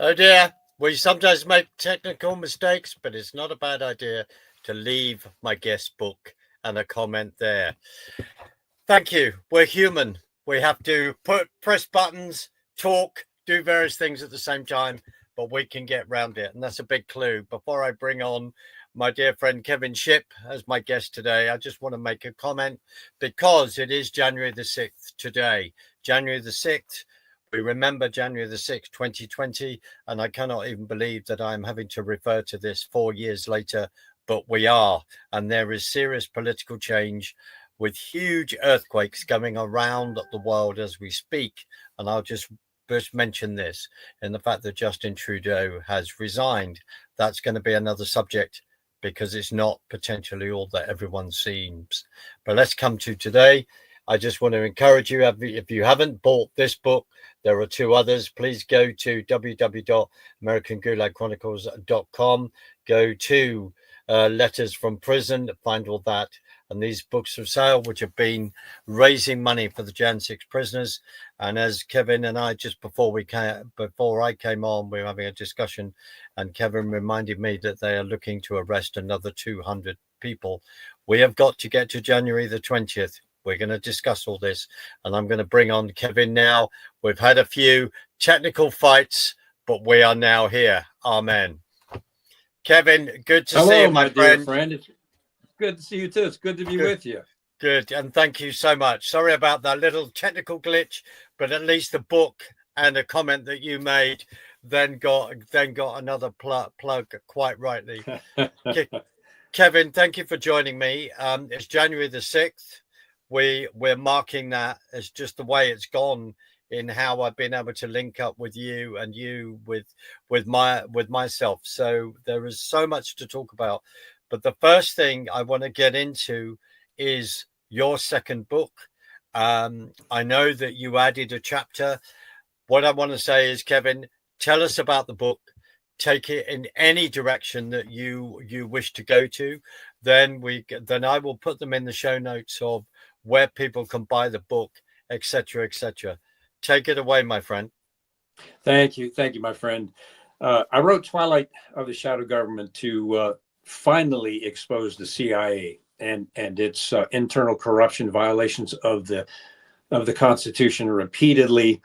Oh dear, we sometimes make technical mistakes, but it's not a bad idea to leave my guest book and a comment there. Thank you. We're human. We have to press buttons, talk, do various things at the same time, but we can get round it. And that's a big clue. Before I bring on my dear friend Kevin Shipp as my guest today, I just want to make a comment because it is January the 6th today. January the 6th. We remember January the 6th, 2020, and I cannot even believe that I'm having to refer to this 4 years later, but we are. And there is serious political change with huge earthquakes going around the world as we speak. And I'll just mention this in the fact that Justin Trudeau has resigned. That's going to be another subject because it's not potentially all that everyone seems. But let's come to today. I just want to encourage you, if you haven't bought this book, there are two others. Please go to www.americangulagchronicles.com. Go to Letters from Prison, find all that. And these books for sale, which have been raising money for the Jan 6 prisoners. And as Kevin and I, just before I came on, we were having a discussion, and Kevin reminded me that they are looking to arrest another 200 people. We have got to get to January the 20th. We're going to discuss all this, and I'm going to bring on Kevin now. We've had a few technical fights, but we are now here. Amen. Kevin, good to see you, my friend. Dear friend. It's good to see you too. It's good to be with you. Good, and thank you so much. Sorry about that little technical glitch, but at least the book and a comment that you made then got another plug quite rightly. Kevin, thank you for joining me. It's January the 6th. We're marking that as just the way it's gone in how I've been able to link up with you and you with myself. So there is so much to talk about. But the first thing I want to get into is your second book. I know that you added a chapter. What I want to say is, Kevin, tell us about the book. Take it in any direction that you wish to go to. Then I will put them in the show notes of where people can buy the book, etc., etc. Take it away, my friend. Thank you, my friend. I wrote Twilight of the Shadow Government to finally expose the CIA and its internal corruption, violations of the Constitution repeatedly.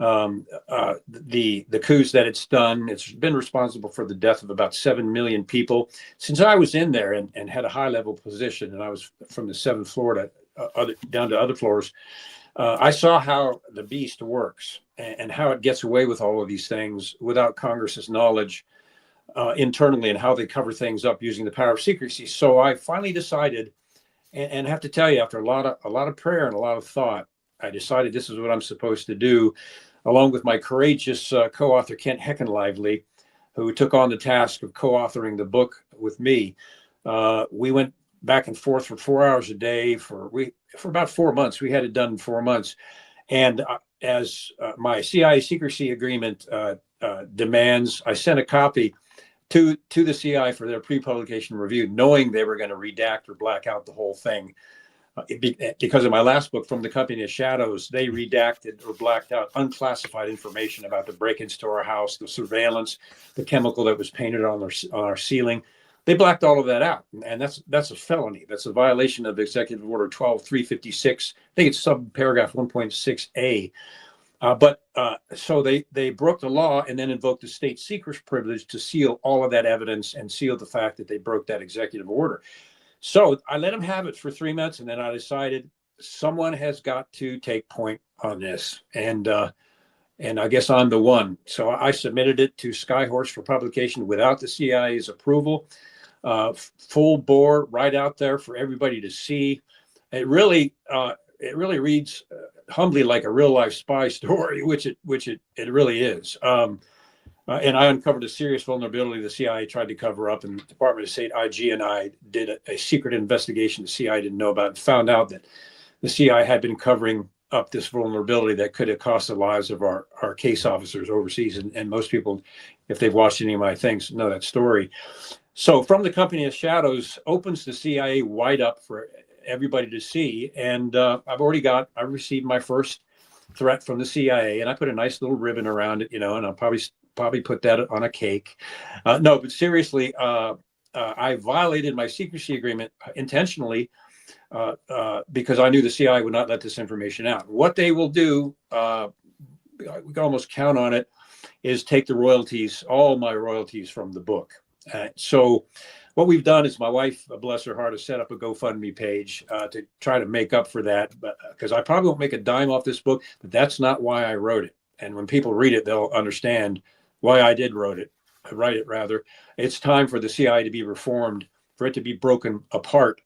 The coups that it's done. It's been responsible for the death of about 7 million people. Since I was in there and had a high-level position, and I was from the 7th floor down to other floors, I saw how the beast works and how it gets away with all of these things without Congress's knowledge internally, and how they cover things up using the power of secrecy. So I finally decided, and I have to tell you, after a lot of prayer and a lot of thought, I decided this is what I'm supposed to do, along with my courageous co-author Kent Heckenlively, who took on the task of co-authoring the book with me. We went back and forth for 4 hours a day for about 4 months. We had it done in 4 months. And as my CIA secrecy agreement demands, I sent a copy to the CIA for their pre-publication review, knowing they were going to redact or black out the whole thing. Because of my last book, From the Company of Shadows, they redacted or blacked out unclassified information about the break-ins to our house, the surveillance, the chemical that was painted on our ceiling. They blacked all of that out, and that's a felony. That's a violation of Executive Order 12356. I think it's subparagraph 1.6a. So they broke the law and then invoked the state secrets privilege to seal all of that evidence and seal the fact that they broke that executive order. So I let them have it for 3 months, and then I decided someone has got to take point on this, and I guess I'm the one. So I submitted it to Skyhorse for publication without the CIA's approval, full bore, right out there for everybody to see. It really reads humbly like a real life spy story, which it really is. And I uncovered a serious vulnerability the CIA tried to cover up, and the Department of State IG and I did a secret investigation the CIA didn't know about, and found out that the CIA had been covering up this vulnerability that could have cost the lives of our case officers overseas. And most people, if they've watched any of my things, know that story. So From the Company of Shadows opens the CIA wide up for everybody to see. And I received my first threat from the CIA, and I put a nice little ribbon around it, and I'll probably probably put that on a cake. No, but seriously, I violated my secrecy agreement intentionally because I knew the CIA would not let this information out. What they will do, we can almost count on it, is take the royalties, all my royalties from the book. So what we've done is my wife, bless her heart, has set up a GoFundMe page to try to make up for that, because I probably won't make a dime off this book, but that's not why I wrote it. And when people read it, they'll understand why I did write it rather. It's time for the CIA to be reformed, for it to be broken apart.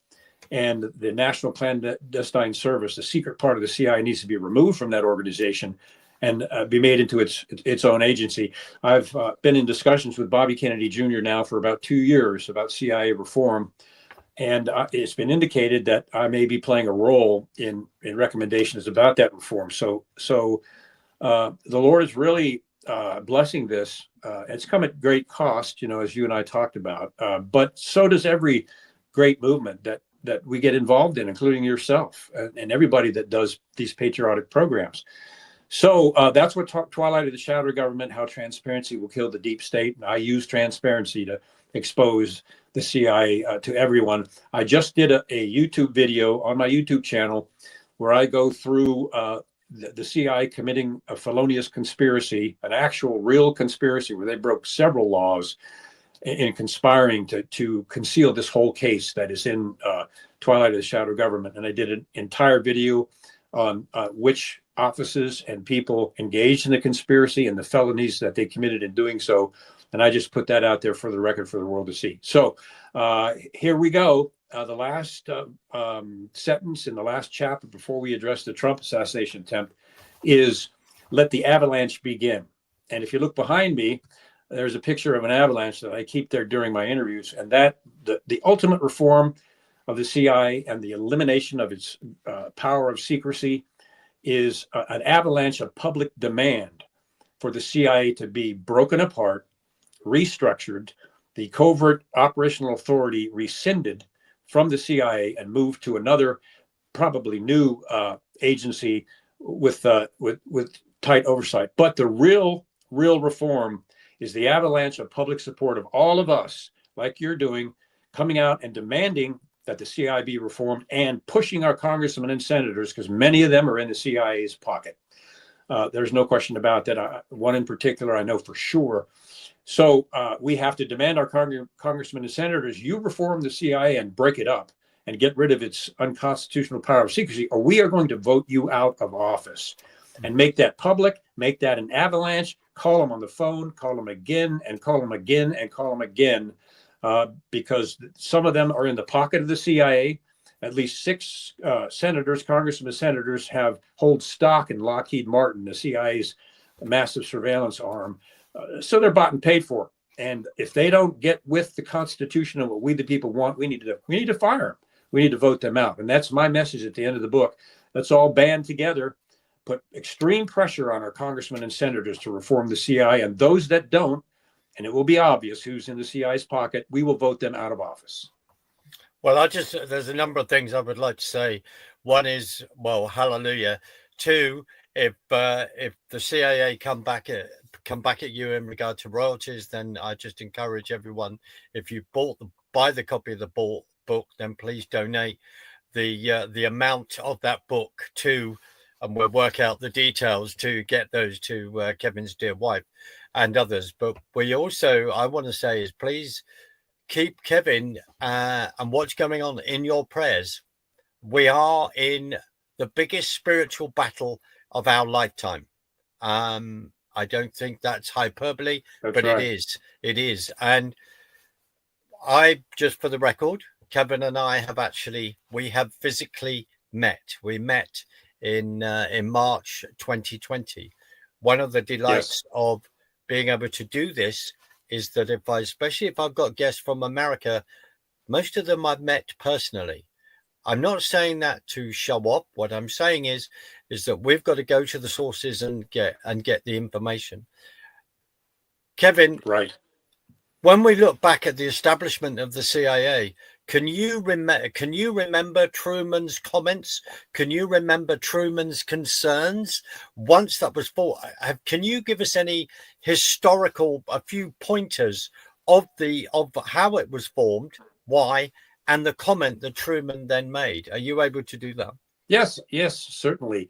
And the National Clandestine Service, the secret part of the CIA, needs to be removed from that organization and be made into its own agency. I've been in discussions with Bobby Kennedy Jr. now for about 2 years about CIA reform. And it's been indicated that I may be playing a role in recommendations about that reform. So the Lord is really blessing this. It's come at great cost, as you and I talked about. But so does every great movement that we get involved in, including yourself and everybody that does these patriotic programs. So that's what Twilight of the Shadow Government, how transparency will kill the deep state. And I use transparency to expose the CIA to everyone. I just did a YouTube video on my YouTube channel where I go through the CIA committing a felonious conspiracy, an actual real conspiracy where they broke several laws in conspiring to conceal this whole case that is in Twilight of the Shadow Government. And I did an entire video on which offices and people engaged in the conspiracy and the felonies that they committed in doing so. And I just put that out there for the record for the world to see. So here we go. The last sentence in the last chapter before we address the Trump assassination attempt is, let the avalanche begin. And if you look behind me, there's a picture of an avalanche that I keep there during my interviews. And that the ultimate reform of the CIA and the elimination of its power of secrecy is an avalanche of public demand for the CIA to be broken apart, restructured, the covert operational authority rescinded from the CIA and moved to another, probably new agency with tight oversight. But the real reform is the avalanche of public support of all of us, like you're doing, coming out and demanding that the CIA be reformed and pushing our congressmen and senators, because many of them are in the CIA's pocket. There's no question about that. One in particular, I know for sure. So we have to demand our congressmen and senators, you reform the CIA and break it up and get rid of its unconstitutional power of secrecy, or we are going to vote you out of office. And make that public, make that an avalanche, call them on the phone, call them again, and call them again, and call them again. Because some of them are in the pocket of the CIA. At least 6 congressmen and senators hold stock in Lockheed Martin, the CIA's massive surveillance arm. So they're bought and paid for. And if they don't get with the Constitution and what we the people want, we need to fire them. We need to vote them out. And that's my message at the end of the book. Let's all band together, put extreme pressure on our congressmen and senators to reform the CIA. And those that don't, and it will be obvious who's in the CIA's pocket, we will vote them out of office. Well, there's a number of things I would like to say. One is, well, hallelujah. 2, if the CIA come back at you in regard to royalties, then I just encourage everyone, if you buy the copy of the book, then please donate the amount of that book to, and we'll work out the details to get those to Kevin's dear wife and others. But we also, I want to say, is please keep Kevin and what's going on in your prayers. We are in the biggest spiritual battle of our lifetime. I don't think that's hyperbole, but right. It is. And I, just for the record, Kevin and I we have physically met. We met in March 2020. One of the delights of being able to do this is that especially if I've got guests from America, most of them I've met personally. I'm not saying that to show up. What I'm saying is that we've got to go to the sources and get the information. Kevin, right. When we look back at the establishment of the CIA, Can you remember Truman's comments? Can you remember Truman's concerns once that was formed? Can you give us any a few pointers of how it was formed, why, and the comment that Truman then made? Are you able to do that? Yes, certainly.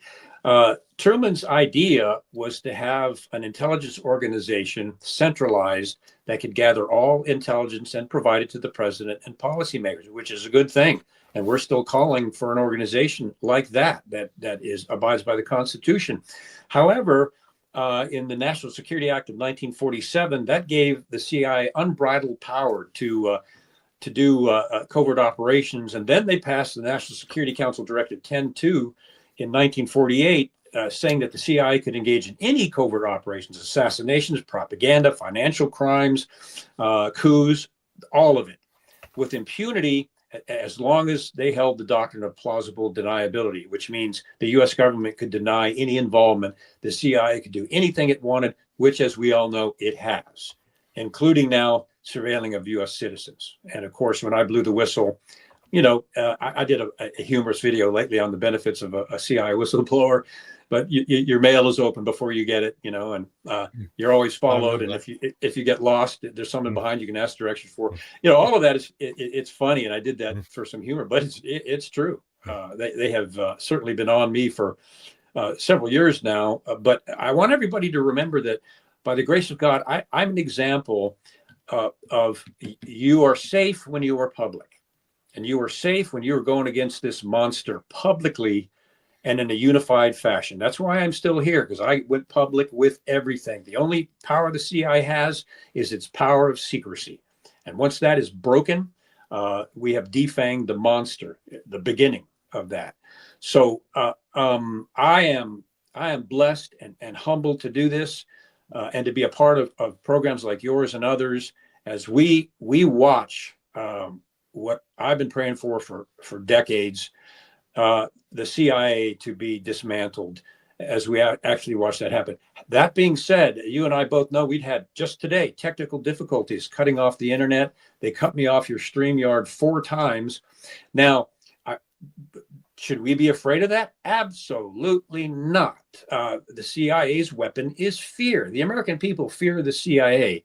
Truman's idea was to have an intelligence organization centralized that could gather all intelligence and provide it to the president and policymakers, which is a good thing. And we're still calling for an organization like that abides by the Constitution. However, in the National Security Act of 1947, that gave the CIA unbridled power to do covert operations. And then they passed the National Security Council Directive 10-2 in 1948, saying that the CIA could engage in any covert operations, assassinations, propaganda, financial crimes, coups, all of it, with impunity, as long as they held the doctrine of plausible deniability, which means the U.S. government could deny any involvement. The CIA could do anything it wanted, which, as we all know, it has, including now surveilling of U.S. citizens. And of course, when I blew the whistle, I did a humorous video lately on the benefits of a CIA whistleblower, but your mail is open before you get it, and you're always followed. And if you get lost, there's someone behind you can ask directions for. All of that it's funny, and I did that for some humor, but it's true. They have certainly been on me for several years now. But I want everybody to remember that, by the grace of God, I'm an example of you are safe when you are public, and you are safe when you are going against this monster publicly and in a unified fashion. That's why I'm still here, because I went public with everything. The only power the CIA has is its power of secrecy, and once that is broken, we have defanged the monster, the beginning of that. So I am blessed and humbled to do this. And to be a part of programs like yours and others, as we watch what I've been praying for decades, the CIA to be dismantled, as we actually watch that happen. That being said, you and I both know we'd had just today technical difficulties cutting off the internet. They cut me off your StreamYard 4 times. Now, should we be afraid of that? Absolutely not. The CIA's weapon is fear. The American people fear the CIA.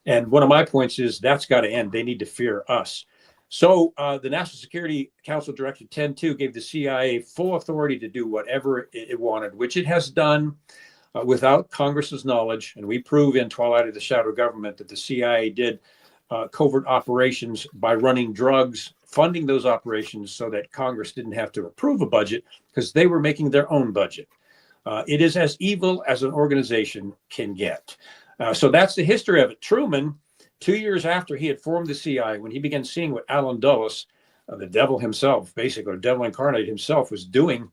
And one of my points is that's got to end. They need to fear us. So the National Security Council Directive 10-2 gave the CIA full authority to do whatever it wanted, which it has done without Congress's knowledge. And we prove in Twilight of the Shadow Government that the CIA did covert operations by running drugs, funding those operations so that Congress didn't have to approve a budget because they were making their own budget. It is as evil as an organization can get. So that's the history of it. Truman, 2 years after he had formed the CIA, when he began seeing what Allen Dulles, the devil himself, basically, or devil incarnate himself, was doing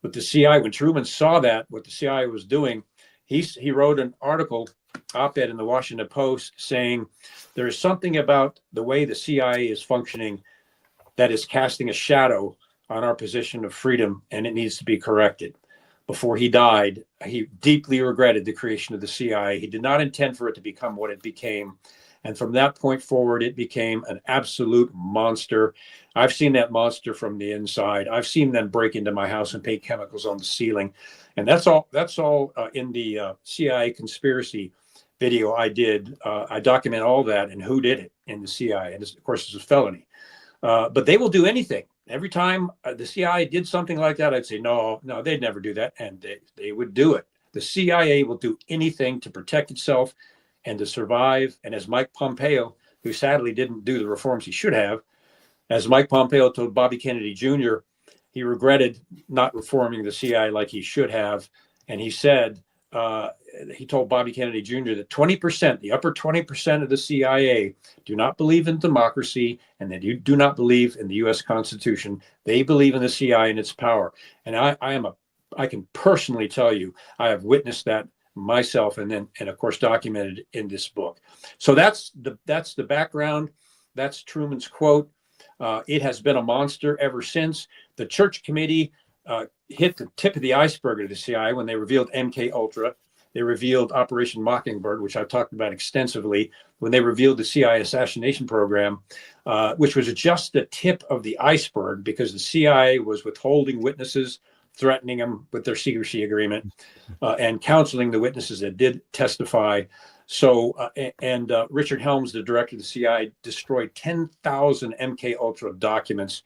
with the CIA, when Truman saw that, what the CIA was doing, he wrote an article, op-ed in the Washington Post, saying there is something about the way the CIA is functioning that is casting a shadow on our position of freedom, and it needs to be corrected. Before he died, he deeply regretted the creation of the CIA. He did not intend for it to become what it became. And from that point forward, it became an absolute monster. I've seen that monster from the inside. I've seen them break into my house and paint chemicals on the ceiling. And that's all in the CIA conspiracy video I did. I document all that and who did it in the CIA. And of course, it's a felony. But they will do anything. Every time the CIA did something like that, I'd say, no, they'd never do that. And they would do it. The CIA will do anything to protect itself and to survive. And as Mike Pompeo, who sadly didn't do the reforms he should have, as Mike Pompeo told Bobby Kennedy Jr., he regretted not reforming the CIA like he should have. And he said, he told Bobby Kennedy Jr. that 20%, the upper 20% of the CIA do not believe in democracy and they do not believe in the U.S. Constitution. They believe in the CIA and its power. And I can personally tell you, I have witnessed that myself and of course documented in this book. So that's the background. That's Truman's quote. It has been a monster ever since. The Church Committee hit the tip of the iceberg of the CIA when they revealed MK Ultra. They revealed Operation Mockingbird, which I've talked about extensively, when they revealed the CIA assassination program, which was just the tip of the iceberg because the CIA was withholding witnesses, threatening them with their secrecy agreement, and counseling the witnesses that did testify. So, Richard Helms, the director of the CIA, destroyed 10,000 MK Ultra documents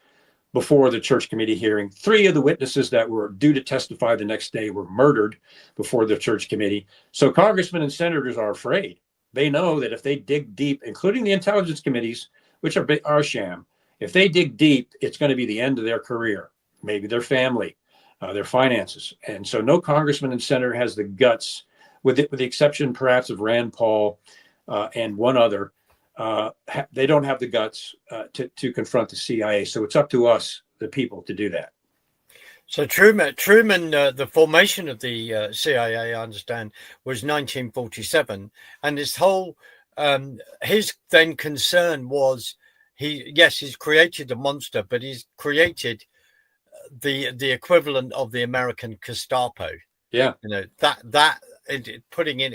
before the church committee hearing. 3 of the witnesses that were due to testify the next day were murdered before the church committee. So congressmen and senators are afraid. They know that if they dig deep, including the intelligence committees, which are a sham, if they dig deep, it's going to be the end of their career, maybe their family, their finances. And so no congressman and senator has the guts, with the exception perhaps of Rand Paul and one other. They don't have the guts to confront the CIA. So it's up to us, the people, to do that. So Truman, the formation of the CIA, I understand, was 1947, and this whole his then concern was he's created a monster, but he's created the equivalent of the American Gestapo. Yeah, that putting it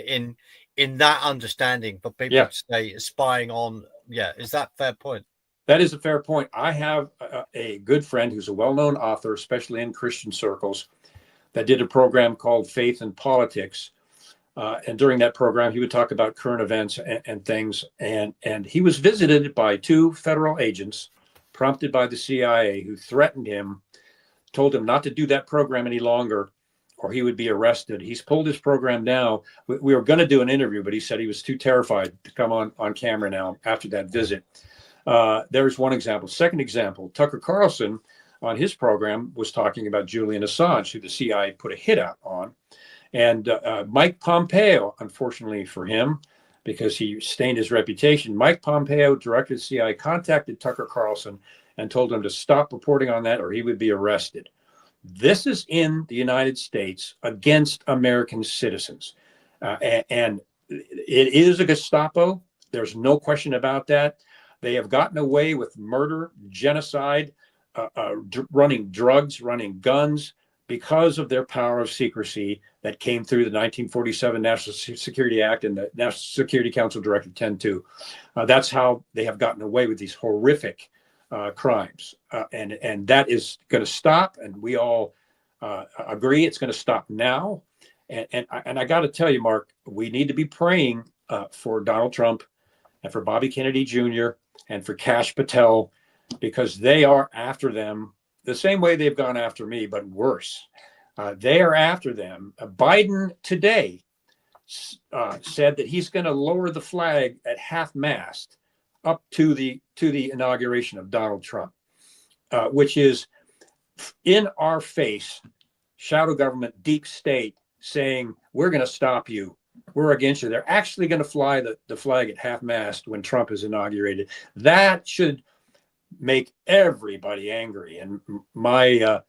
in that understanding for people to say spying on. Yeah, is that fair point? That is a fair point. I have a good friend who's a well-known author, especially in Christian circles, that did a program called Faith and Politics. And during that program, he would talk about current events and things. And he was visited by 2 federal agents prompted by the CIA who threatened him, told him not to do that program any longer or he would be arrested. He's pulled his program now. We were going to do an interview, but he said he was too terrified to come on camera now after that visit. There's one example. Second example, Tucker Carlson on his program was talking about Julian Assange, who the CIA put a hit out on. And Mike Pompeo, unfortunately for him, because he stained his reputation, Mike Pompeo, director of the CIA, contacted Tucker Carlson and told him to stop reporting on that or he would be arrested. This is in the United States against American citizens. And it is a Gestapo. There's no question about that. They have gotten away with murder, genocide, running drugs, running guns, because of their power of secrecy that came through the 1947 National Security Act and the National Security Council Directive 10-2. That's how they have gotten away with these horrific crimes. And that is going to stop. And we all agree it's going to stop now. And I got to tell you, Mark, we need to be praying for Donald Trump and for Bobby Kennedy Jr. and for Kash Patel, because they are after them the same way they've gone after me, but worse. They are after them. Biden today said that he's going to lower the flag at half-mast up to the inauguration of Donald Trump, which is in our face, shadow government, deep state, saying, we're going to stop you. We're against you. They're actually going to fly the flag at half-mast when Trump is inaugurated. That should make everybody angry. And my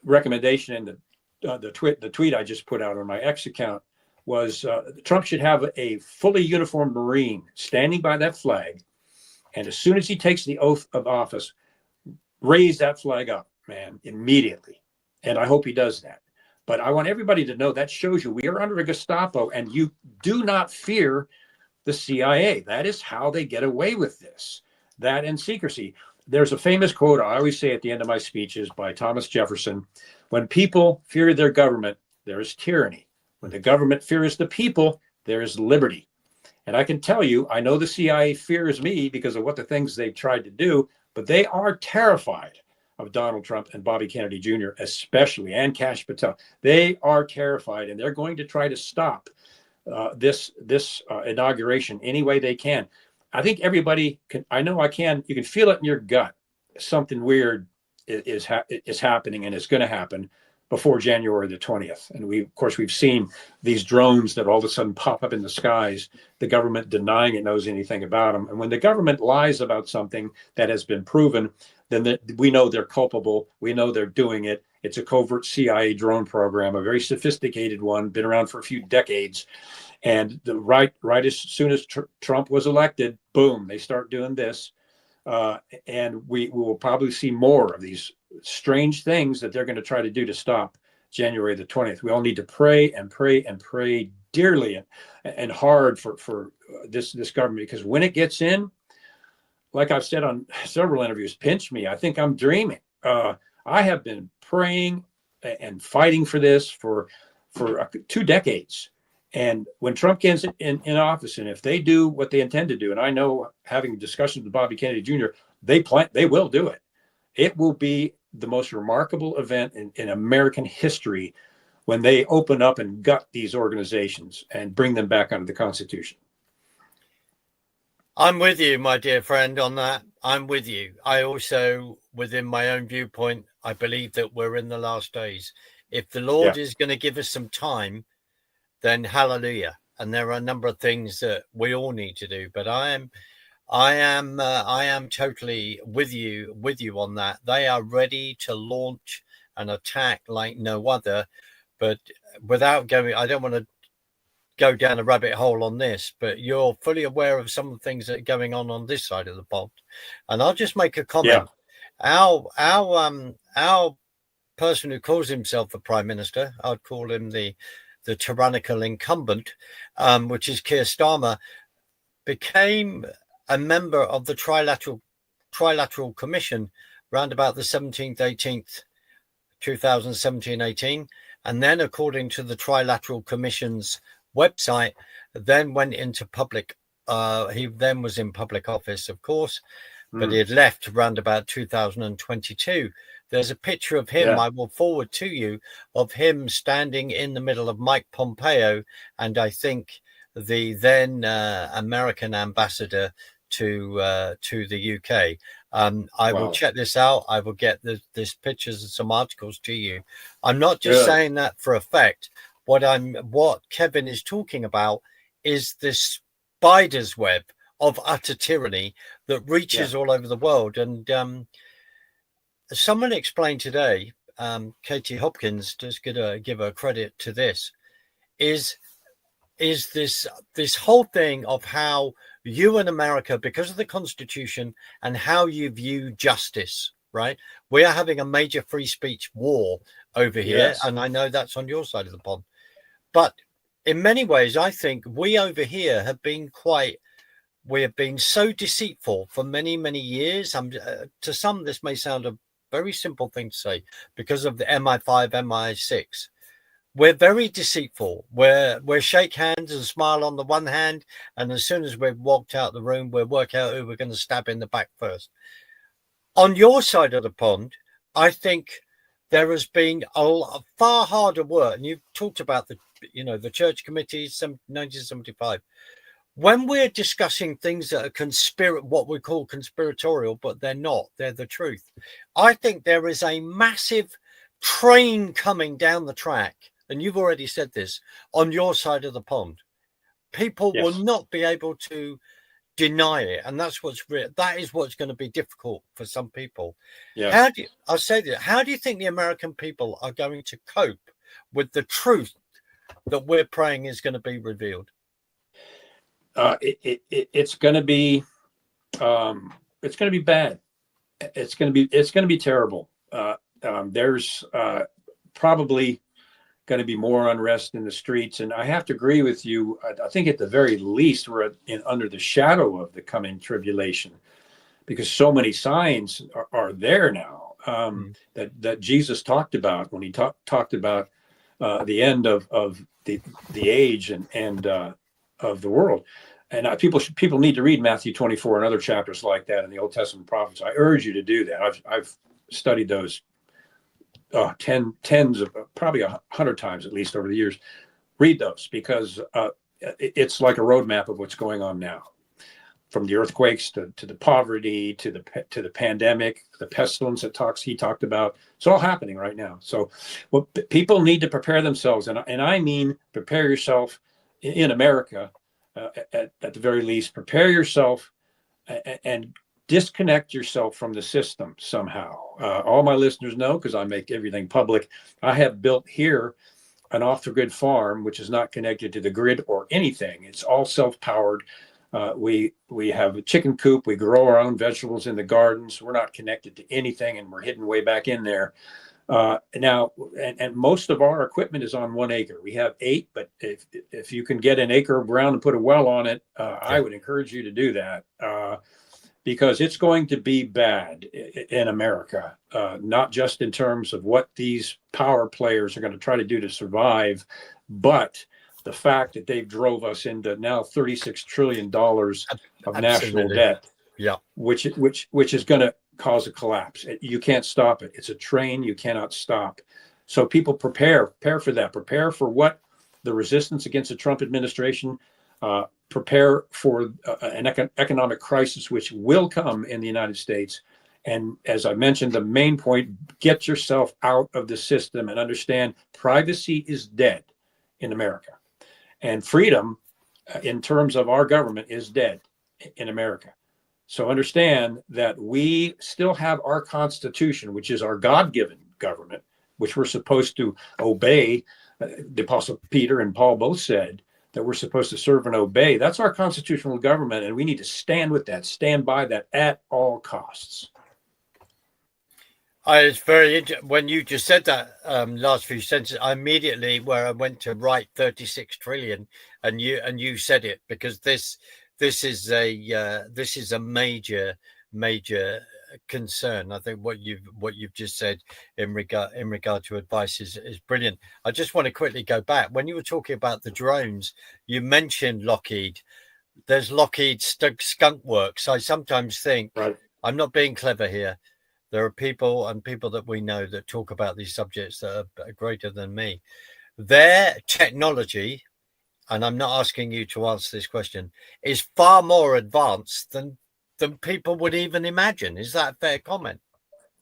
recommendation in the tweet I just put out on my X account was Trump should have a fully uniformed Marine standing by that flag. And as soon as he takes the oath of office, raise that flag up, man, immediately. And I hope he does that. But I want everybody to know that shows you we are under a Gestapo, and you do not fear the CIA. That is how they get away with this, that and secrecy. There's a famous quote I always say at the end of my speeches by Thomas Jefferson: when people fear their government, there is tyranny. When the government fears the people, there is liberty. And I can tell you, I know the CIA fears me because of what the things they've tried to do, but they are terrified of Donald Trump and Bobby Kennedy Jr. especially, and Kash Patel. They are terrified, and they're going to try to stop this inauguration any way they can. I think everybody can. I know I can. You can feel it in your gut. Something weird is happening, and it's going to happen before January the 20th. And we've seen these drones that all of a sudden pop up in the skies. The government denying it knows anything about them. And when the government lies about something that has been proven, then we know they're culpable. We know they're doing it. It's a covert CIA drone program, a very sophisticated one, been around for a few decades. And right as soon as Trump was elected, boom, they start doing this. And we will probably see more of these strange things that they're going to try to do to stop January the 20th. We all need to pray and pray and pray dearly and hard for this government, because when it gets in, like I've said on several interviews, pinch me. I think I'm dreaming. I have been praying and fighting for this for 2 decades. And when Trump gets in office, and if they do what they intend to do, and I know, having discussions with Bobby Kennedy Jr., they will do it. It will be the most remarkable event in American history when they open up and gut these organizations and bring them back under the Constitution. I'm with you, my dear friend, on that. I'm with you. I also, within my own viewpoint, I believe that we're in the last days. If the Lord is going to give us some time, then hallelujah. And there are a number of things that we all need to do. But I am totally with you on that. They are ready to launch an attack like no other. But without going, I don't want to go down a rabbit hole on this, but you're fully aware of some of the things that are going on this side of the pond. And I'll just make a comment. Yeah. Our person who calls himself the Prime Minister, I'd call him the tyrannical incumbent, which is Keir Starmer, became a member of the Trilateral Commission round about the 17th, 18th, 2017-18. And then, according to the Trilateral Commission's website, then went into public. He then was in public office, of course, but he had left around about 2022. There's a picture of him, I will forward to you, of him standing in the middle of Mike Pompeo and I think the then American ambassador to the UK. I will check this out. I will get this pictures and some articles to you. I'm not just saying that for effect. What Kevin is talking about is this spider's web of utter tyranny that reaches all over the world. And someone explained today, Katie Hopkins, just gonna give her credit to this, is this whole thing of how you in America, because of the Constitution and how you view justice, right? We are having a major free speech war over here, and I know that's on your side of the pond. But in many ways, I think we over here have been so deceitful for many, many years. To some, this may sound a very simple thing to say because of the MI5, MI6. We're very deceitful. We shake hands and smile on the one hand, and as soon as we've walked out the room, we'll work out who we're going to stab in the back first. On your side of the pond, I think there has been a far harder work, and you've talked about the church committees, 1975. When we're discussing things that are what we call conspiratorial, but they're not, they're the truth. I think there is a massive train coming down the track, and you've already said this, on your side of the pond. People will not be able to deny it, and that is what's going to be difficult for some people. How do you think the American people are going to cope with the truth that we're praying is going to be revealed? It's going to be bad. It's going to be terrible. There's probably going to be more unrest in the streets, and I have to agree with you. I think at the very least we're under the shadow of the coming tribulation, because so many signs are there now that Jesus talked about when he talked about the end of the age and of the world. And people need to read Matthew 24 and other chapters like that in the Old Testament prophets. I urge you to do that. I've studied those tens of probably 100 times at least over the years. Read those, because it's like a roadmap of what's going on now, from the earthquakes to the poverty to the pandemic, the pestilence that he talked about. It's all happening right now. So people need to prepare themselves, and I mean prepare yourself in America. At the very least, prepare yourself and disconnect yourself from the system somehow. All my listeners know, because I make everything public, I have built here an off-the-grid farm, which is not connected to the grid or anything. It's all self-powered. We have a chicken coop. We grow our own vegetables in the gardens. We're not connected to anything, and we're hidden way back in there. Now, and most of our equipment is on 1 acre. We have 8, but if you can get an acre of ground and put a well on it, I would encourage you to do that, because it's going to be bad in America, not just in terms of what these power players are going to try to do to survive, but the fact that they've drove us into now $36 trillion of national debt, which is going to cause a collapse. You can't stop it. It's a train you cannot stop. So people prepare for that. Prepare for what the resistance against the Trump administration. Prepare for an economic crisis, which will come in the United States. And as I mentioned, the main point: get yourself out of the system and understand privacy is dead in America, and freedom, in terms of our government, is dead in America. So understand that we still have our Constitution, which is our God-given government, which we're supposed to obey. The Apostle Peter and Paul both said that we're supposed to serve and obey. That's our constitutional government, and we need to stand with that, stand by that at all costs. It's very when you just said that last few sentences, I immediately where I went to write 36 trillion, and you said it, because this is a major concern. I think what you've just said in regard to advice is brilliant. I just want to quickly go back when you were talking about the drones. You mentioned Lockheed. There's Lockheed Skunk Works. I sometimes think, right, I'm not being clever here. There are people that we know that talk about these subjects that are greater than me. Their technology, and I'm not asking you to answer this question, is far more advanced than people would even imagine. Is that a fair comment?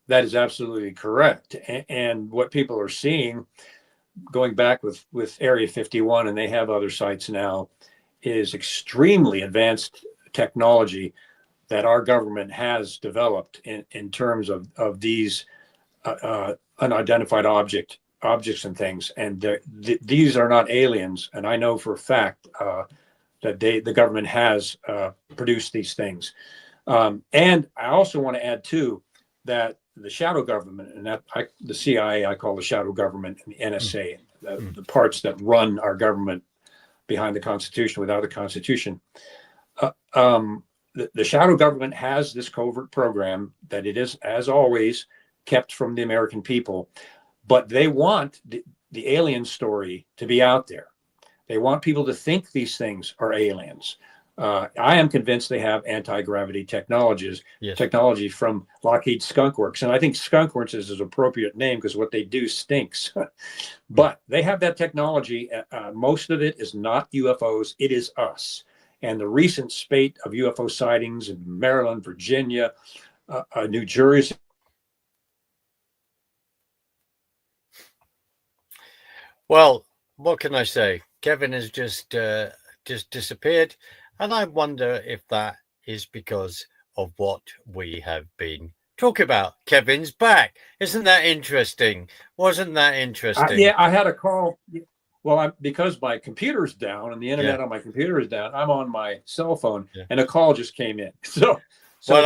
That is absolutely correct. And what people are seeing, going back with Area 51, and they have other sites now, is extremely advanced technology that our government has developed in terms of these unidentified objects and things. And these are not aliens. And I know for a fact that the government has produced these things. And I also want to add too that the shadow government, and the CIA I call the shadow government, and the NSA, the parts that run our government behind the Constitution, without the Constitution. The shadow government has this covert program that it is, as always, kept from the American people, but they want the alien story to be out there. They want people to think these things are aliens. I am convinced they have anti-gravity technology from Lockheed Skunk Works. And I think Skunk Works is an appropriate name because what they do stinks. But they have that technology. Most of it is not UFOs. It is us. And the recent spate of UFO sightings in Maryland, Virginia, New Jersey. Well, what can I say? Kevin has just disappeared. And I wonder if that is because of what we have been talking about. Kevin's back. Isn't that interesting? Wasn't that interesting? Yeah, I had a call. Well, because my computer's down and the internet on my computer is down, I'm on my cell phone, and a call just came in. So well,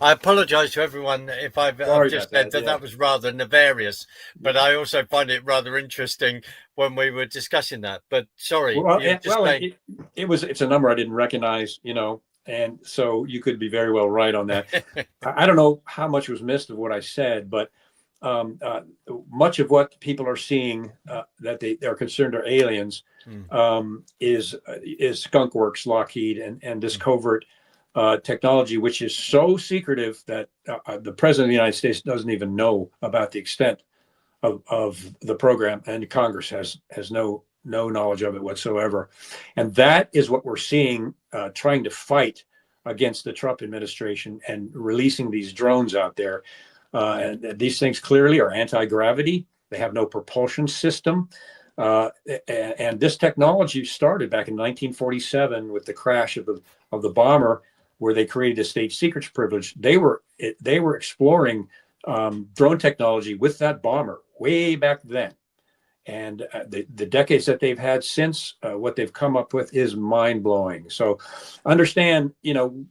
I apologize to everyone if I've just said that was rather nefarious, but I also find it rather interesting when we were discussing that. But sorry, it's a number I didn't recognize, and so you could be very well right on that. I don't know how much was missed of what I said, but much of what people are seeing that they're concerned are aliens is Skunk Works, Lockheed, and this covert technology, which is so secretive that the president of the United States doesn't even know about the extent of the program, and Congress has no knowledge of it whatsoever. And that is what we're seeing, trying to fight against the Trump administration and releasing these drones out there. And these things clearly are anti-gravity. They have no propulsion system. And this technology started back in 1947 with the crash of the bomber, where they created a state secrets privilege. They were exploring drone technology with that bomber way back then. And the decades that they've had since, what they've come up with is mind-blowing. So understand,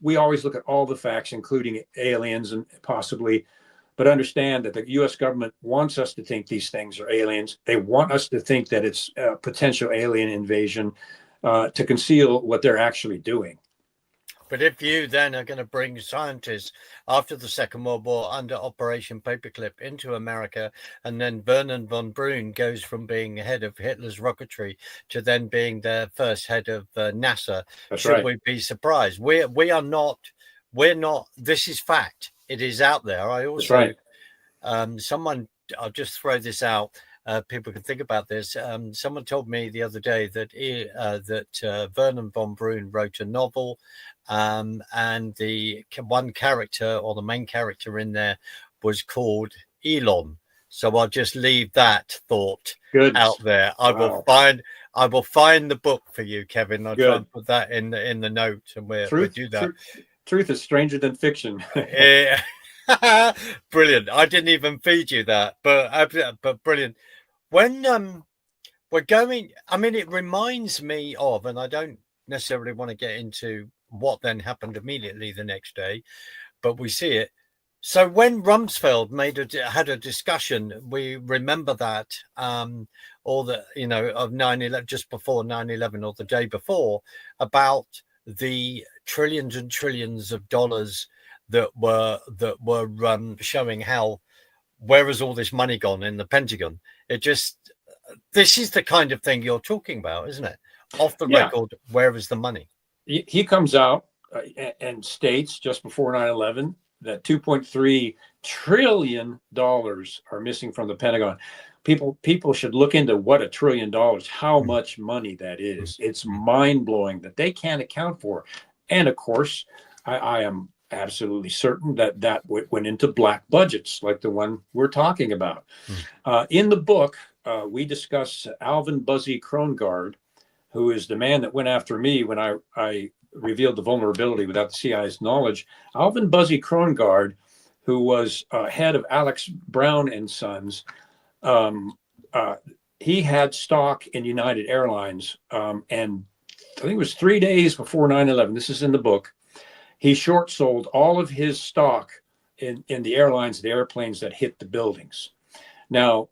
we always look at all the facts, including aliens and possibly but understand that the U.S. government wants us to think these things are aliens. They want us to think that it's a potential alien invasion to conceal what they're actually doing. But if you then are going to bring scientists after the Second World War under Operation Paperclip into America, and then Vernon von Braun goes from being head of Hitler's rocketry to then being the first head of NASA, That's should right. we be surprised? We are not. We're not. This is fact. It is out there. I also, That's right. Someone. I'll just throw this out. People can think about this. Someone told me the other day that Vernon von Braun wrote a novel, and the one character or the main character in there was called Elon. So I'll just leave that thought out there. I will find the book for you, Kevin. I'll try and put that in the note, and we'll do that. Truth is stranger than fiction. Brilliant. I didn't even feed you that, but brilliant. When we're going, I mean, it reminds me of, and I don't necessarily want to get into what then happened immediately the next day, but we see it. So when Rumsfeld had a discussion, we remember that, or the, of 9/11, just before 9/11 or the day before, about the trillions and trillions of dollars that were showing how, where has all this money gone in the Pentagon? This is the kind of thing you're talking about, isn't it? Off the record, where is the money? He comes out and states just before 9/11 that $2.3 trillion are missing from the Pentagon. People should look into what $1 trillion, how much money that is. It's mind blowing that they can't account for. And of course, I am absolutely certain that went into black budgets like the one we're talking about. In the book, we discuss Alvin Buzzy Krongard, who is the man that went after me when I revealed the vulnerability without the CIA's knowledge. Alvin Buzzy Krongard, who was head of Alex Brown and Sons, he had stock in United Airlines, and I think it was 3 days before 9/11. This is in the book. He short sold all of his stock in the airlines, the airplanes that hit the buildings. Now,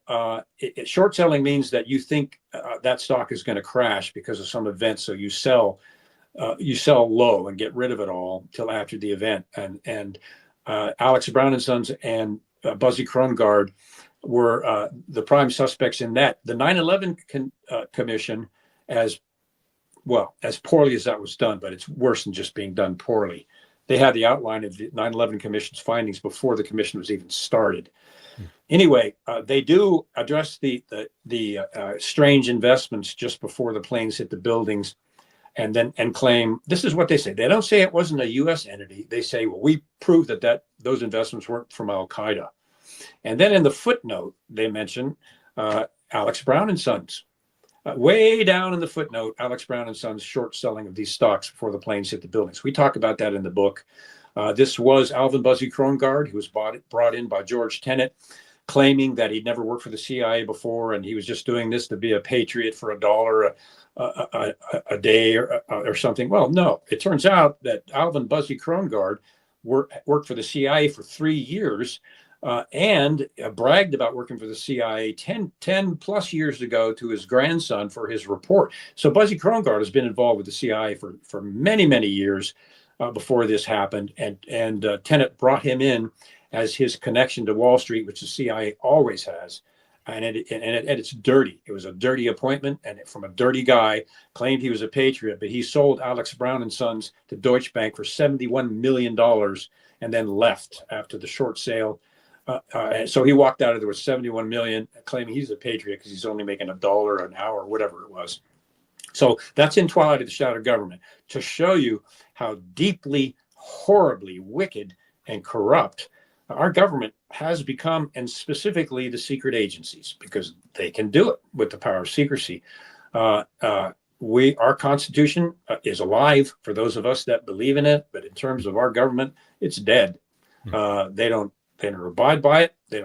short selling means that you think that stock is going to crash because of some event, so you sell low and get rid of it all till after the event. And Alex Brown and Sons and Buzzy Krongard were the prime suspects in that. The 9/11 commission, as poorly as that was done, but it's worse than just being done poorly. They had the outline of the 9/11 commission's findings before the commission was even started. Anyway, they do address the strange investments just before the planes hit the buildings, and claim, this is what they say. They don't say it wasn't a U.S. entity. They say, well, we proved that those investments weren't from Al Qaeda. And then in the footnote, they mention Alex Brown and Sons. Way down in the footnote, Alex Brown and Sons short selling of these stocks before the planes hit the buildings. We talk about that in the book. This was Alvin Buzzy Krongard, who was brought in by George Tenet, claiming that he'd never worked for the CIA before, and he was just doing this to be a patriot for $1 a day or something. Well, no, it turns out that Alvin Buzzy Krongard worked for the CIA for 3 years, and bragged about working for the CIA 10 plus years ago to his grandson for his report. So Buzzy Krongard has been involved with the CIA for many, many years before this happened. And Tenet brought him in as his connection to Wall Street, which the CIA always has. And it's dirty. It was a dirty appointment, and from a dirty guy, claimed he was a patriot, but he sold Alex Brown and Sons to Deutsche Bank for $71 million and then left after the short sale. So he walked out of there with $71 million, claiming he's a patriot because he's only making $1 an hour, whatever it was. So that's in Twilight of the Shadow Government, to show you how deeply, horribly wicked and corrupt our government has become, and specifically the secret agencies, because they can do it with the power of secrecy. Our Constitution is alive for those of us that believe in it, but in terms of our government, it's dead. They don't abide by it. They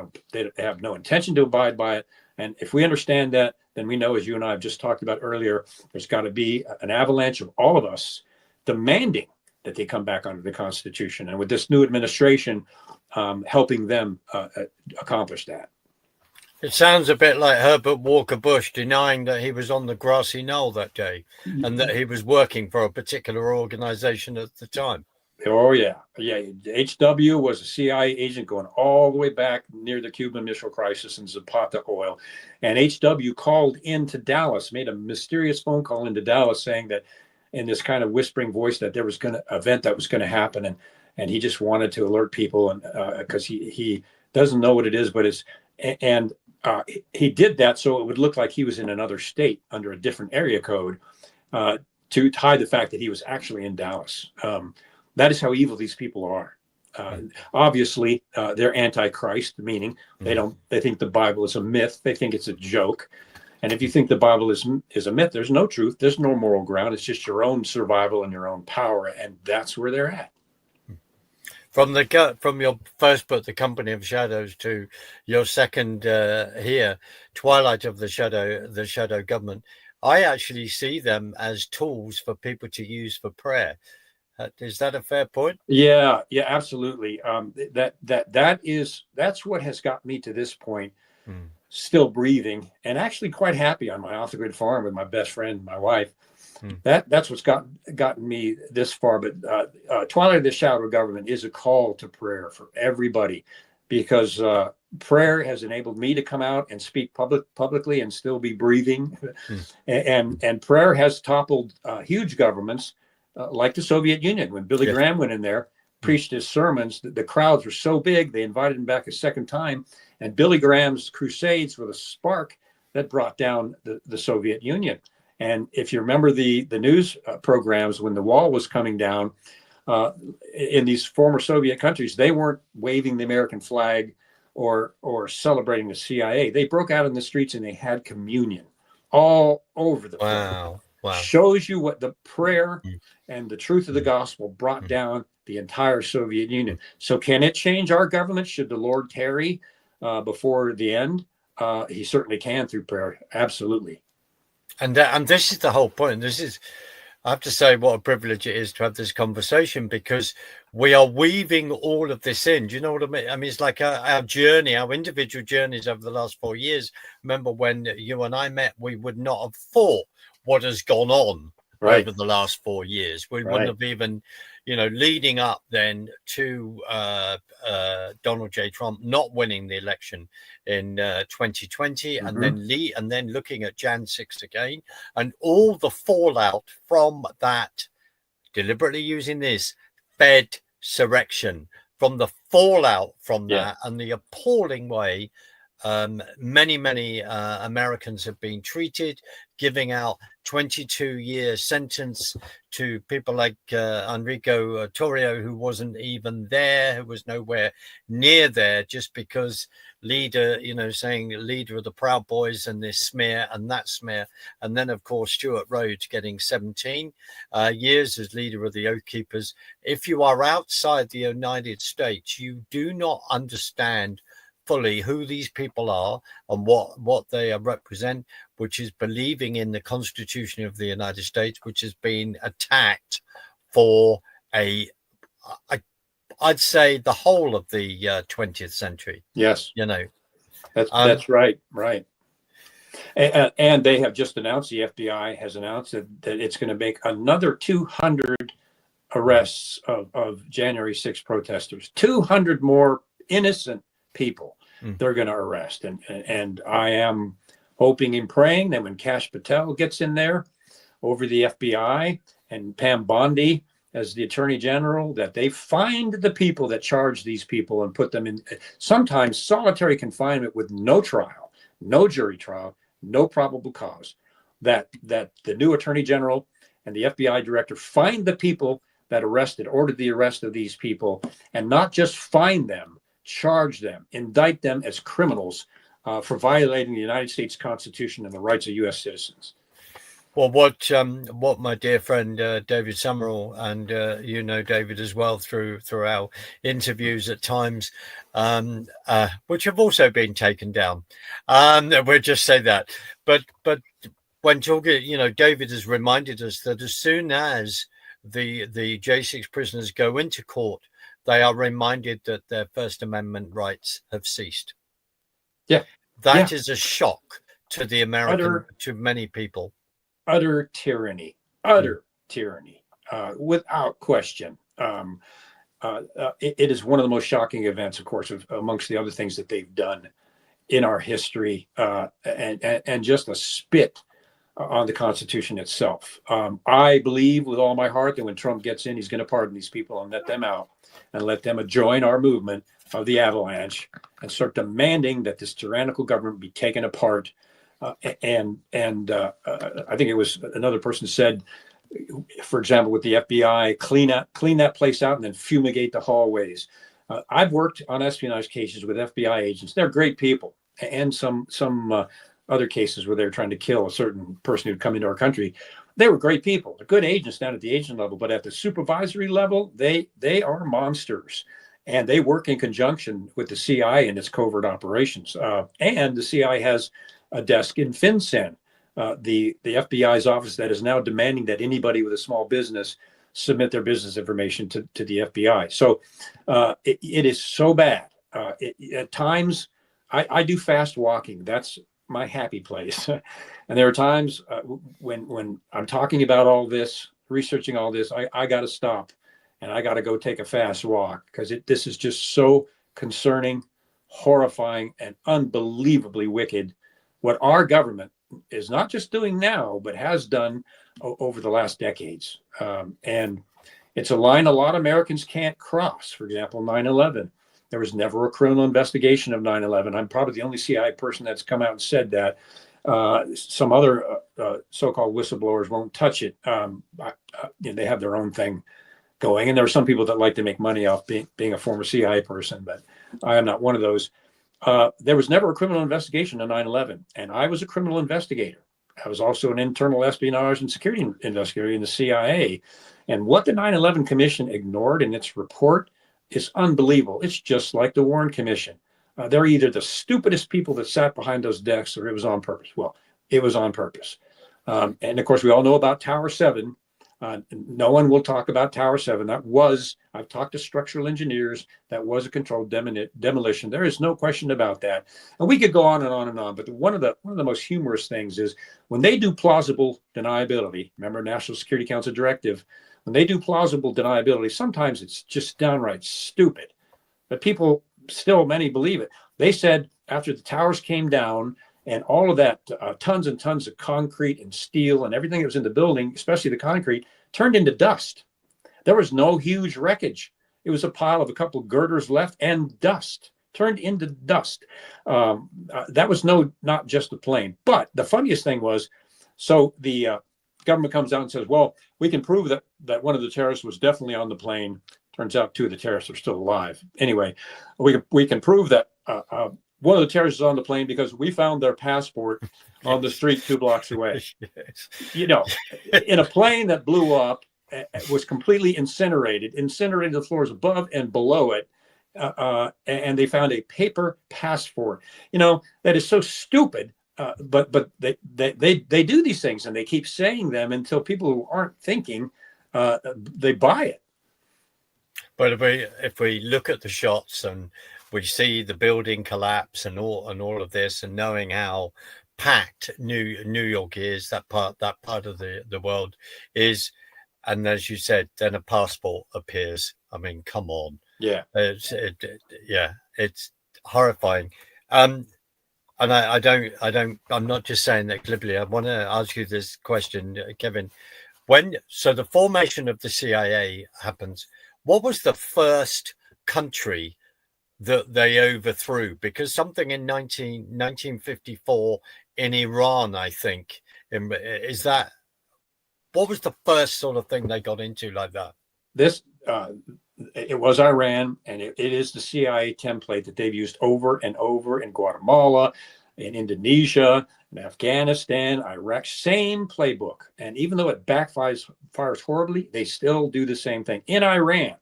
have no intention to abide by it. And if we understand that, then we know, as you and I have just talked about earlier, there's got to be an avalanche of all of us demanding that they come back under the Constitution. And with this new administration, helping them accomplish that. It sounds a bit like Herbert Walker Bush denying that he was on the grassy knoll that day and that he was working for a particular organization at the time. Oh, yeah. HW was a CIA agent going all the way back near the Cuban Missile Crisis and Zapata oil. And HW called into Dallas, made a mysterious phone call into Dallas saying that in this kind of whispering voice that there was an event that was going to happen. And he just wanted to alert people, and because he doesn't know what it is, but it's, and he did that so it would look like he was in another state under a different area code to hide the fact that he was actually in Dallas. That is how evil these people are. Obviously, they're anti-Christ, meaning they think the Bible is a myth. They think it's a joke. And if you think the Bible is a myth, there's no truth. There's no moral ground. It's just your own survival and your own power. And that's where they're at. From your first book, The Company of Shadows, to your second here, Twilight of the Shadow Government, I actually see them as tools for people to use for prayer. Is that a fair point? Yeah, absolutely. That's what has got me to this point, still breathing and actually quite happy on my off-the-grid farm with my best friend, my wife. That's what's gotten me this far. But Twilight of the Shadow Government is a call to prayer for everybody, because prayer has enabled me to come out and speak publicly and still be breathing. And prayer has toppled huge governments like the Soviet Union. When Billy Graham went in there, preached his sermons, the crowds were so big, they invited him back a second time. And Billy Graham's crusades were the spark that brought down the Soviet Union. And if you remember the news programs, when the wall was coming down in these former Soviet countries, they weren't waving the American flag or celebrating the CIA. They broke out in the streets and they had communion all over the place. Wow. Shows you what the prayer and the truth of the gospel brought down the entire Soviet Union. So can it change our government should the Lord tarry before the end? He certainly can through prayer. Absolutely. And this is the whole point. I have to say, what a privilege it is to have this conversation, because we are weaving all of this in. Do you know what I mean? I mean, it's like our journey, our individual journeys over the last 4 years. Remember when you and I met, we would not have thought what has gone on over the last 4 years. We wouldn't have even, leading up then to Donald J. Trump not winning the election in 2020, and then looking at Jan 6 again, and all the fallout from that, deliberately using this Fed surrection, from the fallout from that, and the appalling way many Americans have been treated, giving out 22-year sentence to people like Enrico Torrio, who wasn't even there, who was nowhere near there, just because saying leader of the Proud Boys and this smear and that smear. And then, of course, Stuart Rhodes getting 17 years as leader of the Oath Keepers. If you are outside the United States, you do not understand fully who these people are and what they represent, which is believing in the Constitution of the United States, which has been attacked for I'd say the whole of the 20th century. Yes. That's right. And they have just announced, the FBI has announced that it's going to make another 200 arrests of January 6 protesters, 200 more innocent people they're going to arrest. And I am hoping and praying that when Kash Patel gets in there over the FBI and Pam Bondi as the Attorney General, that they find the people that charge these people and put them in sometimes solitary confinement with no trial, no jury trial, no probable cause. That the new Attorney General and the FBI director find the people that ordered the arrest of these people, and not just find them, charge them, indict them as criminals for violating the United States Constitution and the rights of U.S. citizens. Well, what my dear friend David Summerall, and David as well through our interviews at times, which have also been taken down. We'll just say that. But when talking, David has reminded us that as soon as the J6 prisoners go into court they are reminded that their First Amendment rights have ceased. Yeah. That is a shock to the American, to many people. Utter tyranny, utter tyranny, without question. It is one of the most shocking events, of course, amongst the other things that they've done in our history, and just a spit on the Constitution itself. I believe with all my heart that when Trump gets in, he's going to pardon these people and let them out and let them join our movement of the avalanche and start demanding that this tyrannical government be taken apart. I think it was another person said, for example, with the FBI, clean that place out and then fumigate the hallways. I've worked on espionage cases with FBI agents. They're great people, and some other cases where they're trying to kill a certain person who'd come into our country. They were great people. They're good agents down at the agent level, but at the supervisory level, they are monsters, and they work in conjunction with the CIA in its covert operations. And the CIA has a desk in FinCEN, the FBI's office that is now demanding that anybody with a small business submit their business information to the FBI. So it is so bad. At times, I do fast walking. That's my happy place. And there are times when I'm talking about all this, researching all this, I got to stop and I got to go take a fast walk, because this is just so concerning, horrifying, and unbelievably wicked. What our government is not just doing now, but has done over the last decades. And it's a line a lot of Americans can't cross. For example, 9/11. There was never a criminal investigation of 9/11. I'm probably the only CIA person that's come out and said that. Some other so-called whistleblowers won't touch it. They have their own thing going. And there are some people that like to make money off being a former CIA person, but I am not one of those. There was never a criminal investigation of 9/11, and I was a criminal investigator. I was also an internal espionage and security investigator in the CIA. And what the 9/11 Commission ignored in its report is unbelievable. It's just like the Warren Commission. They're either the stupidest people that sat behind those desks, or it was on purpose. Well, it was on purpose. And of course, we all know about Tower 7. No one will talk about Tower 7. I've talked to structural engineers. That was a controlled demolition. There is no question about that. And we could go on and on and on. But one of the most humorous things is when they do plausible deniability. Remember National Security Council directive. When they do plausible deniability, sometimes it's just downright stupid. But people still, many believe it. They said after the towers came down and all of that tons and tons of concrete and steel and everything that was in the building, especially the concrete, turned into dust. There was no huge wreckage. It was a pile of a couple of girders left and dust, turned into dust. That was not just the plane. But the funniest thing was, so the government comes out and says, well, we can prove that one of the terrorists was definitely on the plane. Turns out two of the terrorists are still alive. Anyway, we can prove that one of the terrorists is on the plane because we found their passport on the street 2 blocks away. Yes. In a plane that blew up, was completely incinerated the floors above and below it. And they found a paper passport. That is so stupid. But they do these things, and they keep saying them until people who aren't thinking, they buy it. But if we look at the shots and we see the building collapse and all of this, and knowing how packed New York is, that part of the world is, and as you said, then a passport appears. I mean, come on. Yeah. It's horrifying. And I'm not just saying that glibly. I want to ask you this question, Kevin. So the formation of the CIA happens, what was the first country that they overthrew? Because something in 1954 in Iran, I think, what was the first sort of thing they got into like that? It was Iran, and it is the CIA template that they've used over and over in Guatemala, in Indonesia, in Afghanistan, Iraq, same playbook. And even though it fires horribly, they still do the same thing. In Iran,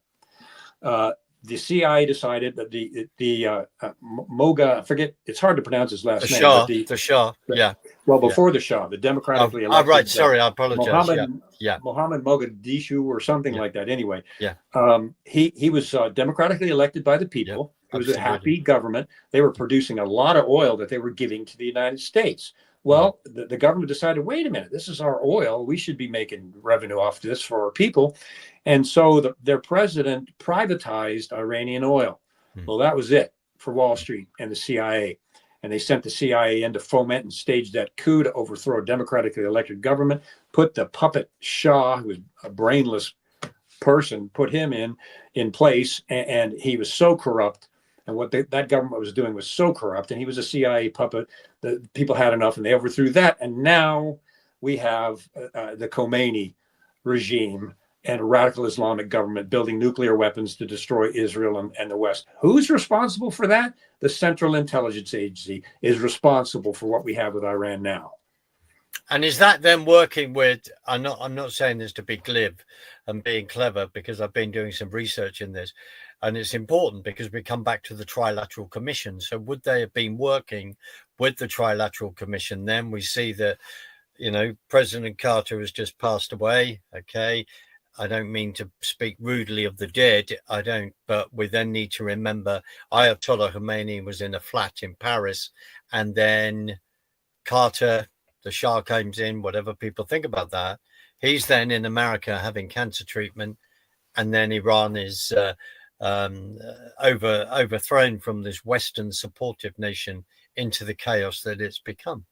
the CIA decided that Moga, I forget, it's hard to pronounce his last The name, Shah, but the Shah. Yeah. well, Yeah. before the Shah, the democratically Right. elected Sorry, I apologize. Yeah. Yeah. Mohammed Mogadishu or something Yeah. like that. Anyway, Yeah. he was democratically elected by the Yeah. people. It was a Absolutely. happy government. They were producing a lot of oil that they were giving to the United States. Well, the government decided, wait a minute, this is our oil. We should be making revenue off this for our people. And so their president privatized Iranian oil. Well, that was it for Wall Street and the CIA. And they sent the CIA in to foment and stage that coup to overthrow a democratically elected government, put the puppet Shah, who was a brainless person, put him in place. And he was so corrupt. And what that government was doing was so corrupt. And he was a CIA puppet. The people had enough and they overthrew that. And now we have the Khomeini regime and a radical Islamic government building nuclear weapons to destroy Israel and the West. Who's responsible for that? The Central Intelligence Agency is responsible for what we have with Iran now. And is that them working with, I'm not saying this to be glib and being clever, because I've been doing some research in this, and it's important because we come back to the Trilateral Commission. So would they have been working with the Trilateral Commission? Then we see that, President Carter has just passed away. Okay. I don't mean to speak rudely of the dead. I don't, but we then need to remember Ayatollah Khomeini was in a flat in Paris, and then Carter, the Shah, comes in, whatever people think about that. He's then in America having cancer treatment, and then Iran is overthrown from this Western supportive nation into the chaos that it's become.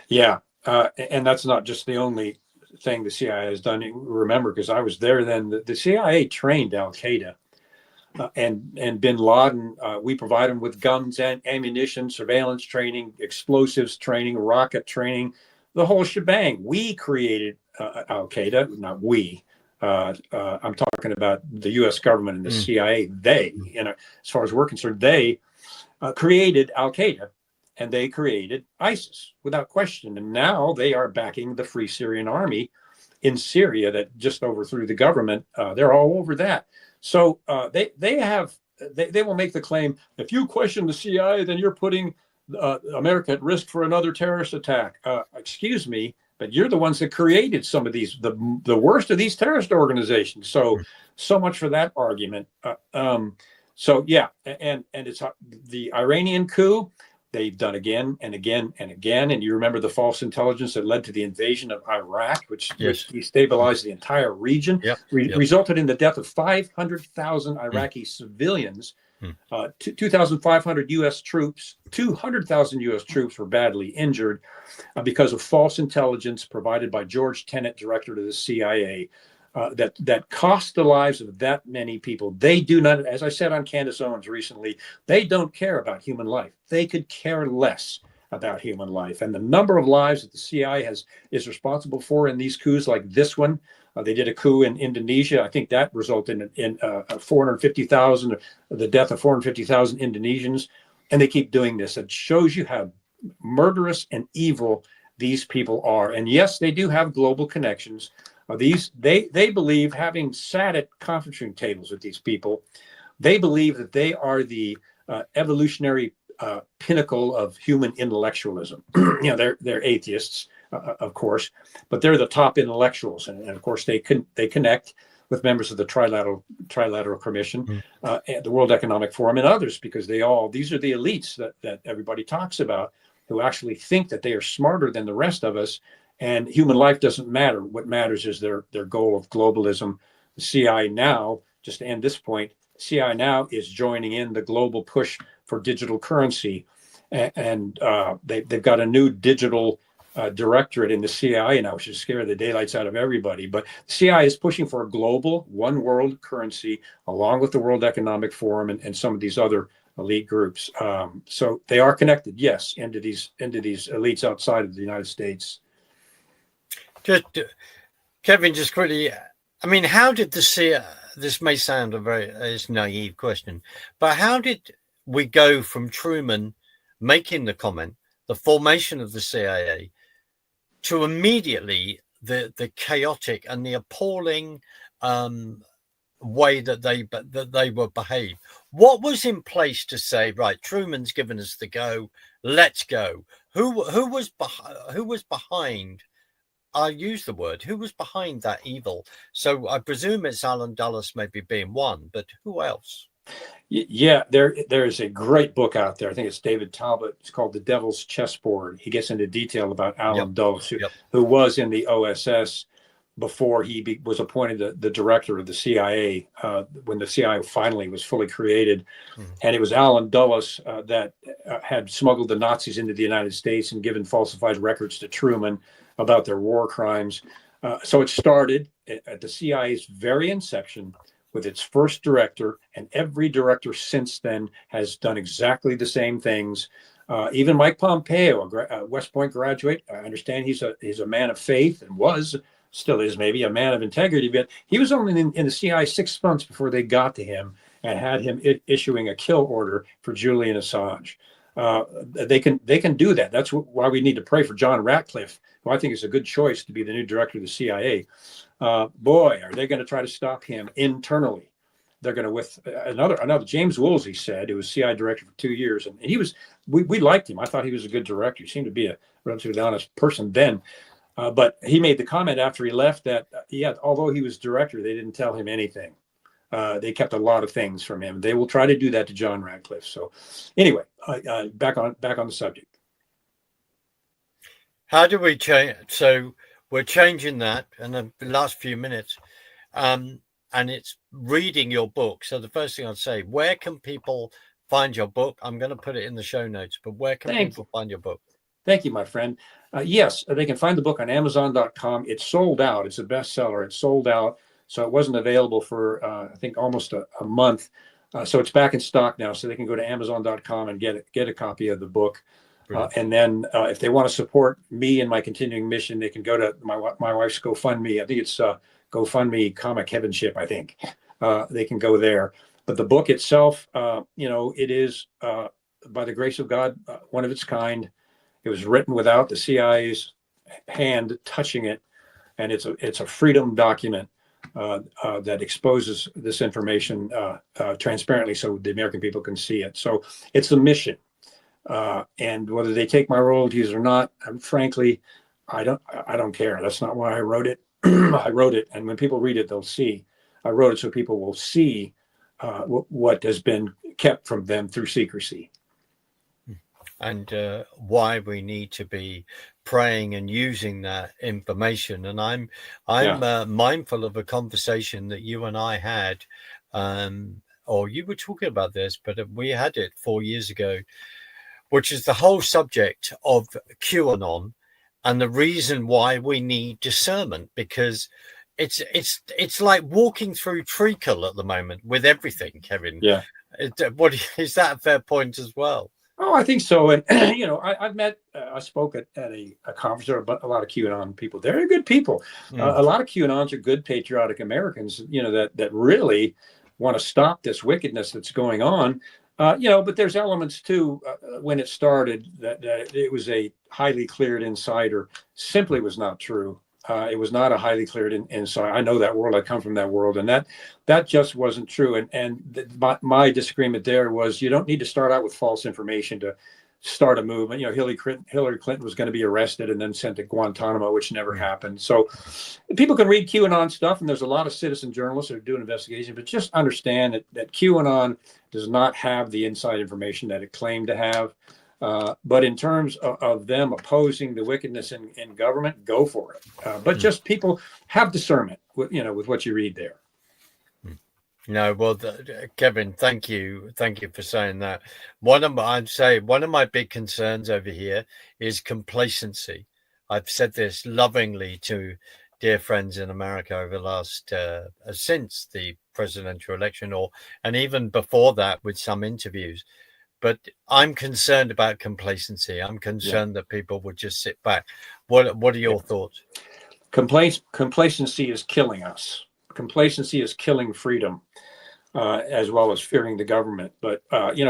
Yeah. And that's not just the only thing the CIA has done. Remember, because I was there then, the CIA trained Al-Qaeda and bin Laden. We provide them with guns and ammunition, surveillance training, explosives training, rocket training, the whole shebang. We created Al-Qaeda, not we. I'm talking about the U.S. government and the CIA. They, as far as we're concerned, they created Al-Qaeda. And they created ISIS without question. And now they are backing the Free Syrian Army in Syria that just overthrew the government. They're all over that. So they will make the claim, if you question the CIA, then you're putting America at risk for another terrorist attack. Excuse me, but you're the ones that created some of these, the worst of these terrorist organizations. So much for that argument. So yeah, and it's the Iranian coup. They've done again and again and again. And you remember the false intelligence that led to the invasion of Iraq, which destabilized the entire region, resulted in the death of 500,000 Iraqi civilians, 2,500 U.S. troops, 200,000 U.S. troops were badly injured because of false intelligence provided by George Tenet, director of the CIA. That cost the lives of that many people. They do not, as I said on Candace Owens recently, they don't care about human life. They could care less about human life. And the number of lives that the CIA is responsible for in these coups like this one, they did a coup in Indonesia. I think that resulted in 450,000, the death of 450,000 Indonesians. And they keep doing this. It shows you how murderous and evil these people are. And yes, they do have global connections. They believe, having sat at conferencing tables with these people, they believe that they are the evolutionary pinnacle of human intellectualism. They're atheists, of course, but they're the top intellectuals, and of course they connect with members of the Trilateral Commission, and the World Economic Forum, and others, because these are the elites that everybody talks about, who actually think that they are smarter than the rest of us. And human life doesn't matter. What matters is their goal of globalism. The CIA now, just to end this point, CIA now is joining in the global push for digital currency. And they've got a new digital directorate in the CIA now, which is scaring the daylights out of everybody. But the CIA is pushing for a global one world currency, along with the World Economic Forum and some of these other elite groups. So they are connected, yes, into these elites outside of the United States. Just, Kevin, just quickly, I mean, how did the CIA, this may sound a very naive question, but how did we go from Truman making the comment, the formation of the CIA, to immediately the chaotic and the appalling way that they will behave. What was in place to say, right, Truman's given us the go, let's go? Who was behind? I'll use the word. Who was behind that evil? So I presume it's Alan Dulles maybe being one, but who else? Yeah, there is a great book out there. I think it's David Talbot. It's called The Devil's Chessboard. He gets into detail about Alan Dulles, who was in the OSS before he was appointed the director of the CIA when the CIA finally was fully created. And it was Alan Dulles that had smuggled the Nazis into the United States and given falsified records to Truman about their war crimes. So it started at the CIA's very inception with its first director, and every director since then has done exactly the same things. Even Mike Pompeo, a West Point graduate, I understand he's a man of faith and still is maybe a man of integrity, but he was only in the CIA 6 months before they got to him and had him issuing a kill order for Julian Assange. They can do that. That's why we need to pray for John Ratcliffe, who I think is a good choice to be the new director of the CIA. Boy, are they going to try to stop him internally. They're going to with another James Woolsey said, who was CIA director for 2 years, and we liked him. I thought he was a good director. He seemed to be a relatively honest person then. But he made the comment after he left that, although he was director, they didn't tell him anything. They kept a lot of things from him. They will try to do that to John Ratcliffe. So anyway, back on the subject. How do we change? So we're changing that in the last few minutes. And it's reading your book. So the first thing I'd say, where can people find your book? I'm going to put it in the show notes, but where can people find your book? Thank you, my friend. Yes, they can find the book on Amazon.com. It's sold out. It's a bestseller. It's sold out. So it wasn't available for, I think, almost a month. So it's back in stock now. So they can go to Amazon.com and get a copy of the book. And then if they want to support me and my continuing mission, they can go to my wife's GoFundMe. I think it's GoFundMe, Kevin Shipp, I think. They can go there. But the book itself, it is, by the grace of God, one of its kind. It was written without the CIA's hand touching it, and it's a freedom document that exposes this information transparently, so the American people can see it. So it's a mission, and whether they take my royalties or not, frankly, I don't care. That's not why I wrote it. I wrote it, and when people read it, they'll see. I wrote it so people will see what has been kept from them through secrecy. And why we need to be praying and using that information. And I'm mindful of a conversation that you and I had, or you were talking about this, but we had it 4 years ago, which is the whole subject of QAnon and the reason why we need discernment, because it's like walking through treacle at the moment with everything, Kevin. Yeah. What is that a fair point as well? Oh, I think so. And, I spoke at a conference where a lot of QAnon people. They're good people. A lot of QAnons are good, patriotic Americans, that really want to stop this wickedness that's going on. But there's elements too, when it started, that it was a highly cleared insider simply was not true. It was not a highly cleared insider. I know that world. I come from that world, and that just wasn't true. And my disagreement there was, you don't need to start out with false information to start a movement. Hillary Clinton was going to be arrested and then sent to Guantanamo, which never happened. So people can read QAnon stuff, and there's a lot of citizen journalists that are doing investigations, but just understand that QAnon does not have the inside information that it claimed to have. But in terms of them opposing the wickedness in government, go for it. But just people have discernment, with what you read there. No, well, Kevin, thank you for saying that. One of my big concerns over here is complacency. I've said this lovingly to dear friends in America over the last since the presidential election, and even before that with some interviews. But I'm concerned about complacency. I'm concerned that people would just sit back. What are your thoughts? Complacency is killing us. Complacency is killing freedom. as well as fearing the government. But,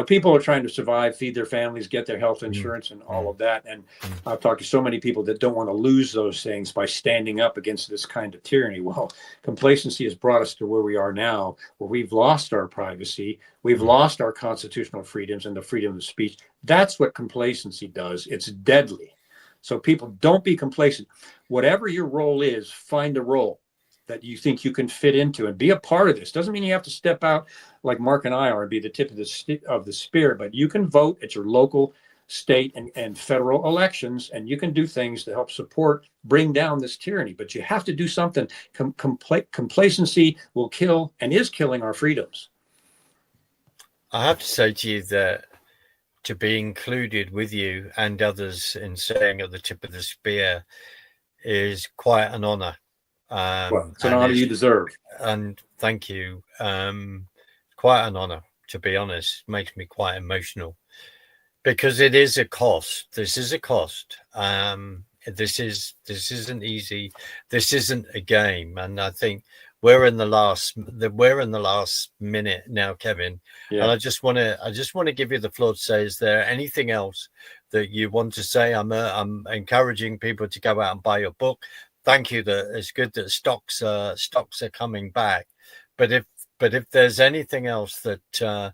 people are trying to survive, feed their families, get their health insurance and all of that. And I've talked to so many people that don't want to lose those things by standing up against this kind of tyranny. Well, complacency has brought us to where we are now, where we've lost our privacy. We've lost our constitutional freedoms and the freedom of speech. That's what complacency does. It's deadly. So people, don't be complacent. Whatever your role is, find a role that you think you can fit into and be a part of this. Doesn't mean you have to step out like Mark and I are and be the tip of the spear, but you can vote at your local, state, and federal elections, and you can do things to help support, bring down this tyranny. But you have to do something. Complacency will kill and is killing our freedoms. I have to say to you that to be included with you and others in saying at the tip of the spear is quite an honor. Well, it's an honor you deserve. And thank you. Quite an honor, to be honest. It makes me quite emotional because it is a cost. This is a cost. This isn't easy. This isn't a game. And I think we're in the last minute now, Kevin. Yeah. And I just want to give you the floor to say, is there anything else that you want to say? I'm encouraging people to go out and buy your book. Thank you. That it's good that stocks are coming back, but if there's anything else that,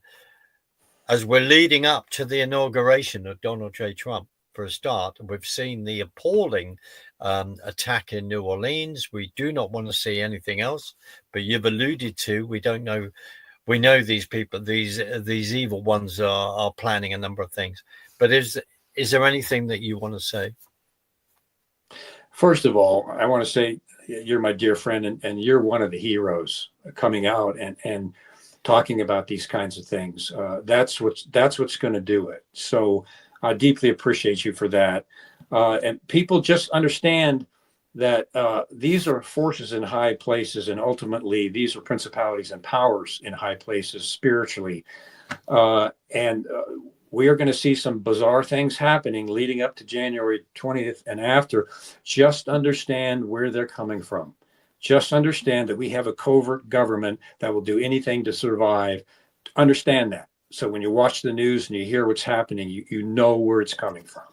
as we're leading up to the inauguration of Donald J. Trump, for a start, we've seen the appalling attack in New Orleans. We do not want to see anything else, but you've alluded to, we don't know. We know these people, these evil ones are planning a number of things. But is there anything that you want to say? First of all, I want to say you're my dear friend, and you're one of the heroes coming out and talking about these kinds of things. That's what's going to do it. So I deeply appreciate you for that. And people just understand that these are forces in high places, and ultimately these are principalities and powers in high places spiritually. And we are going to see some bizarre things happening leading up to January 20th and after. Just understand where they're coming from. Just understand that we have a covert government that will do anything to survive. Understand that. So when you watch the news and you hear what's happening, you know where it's coming from.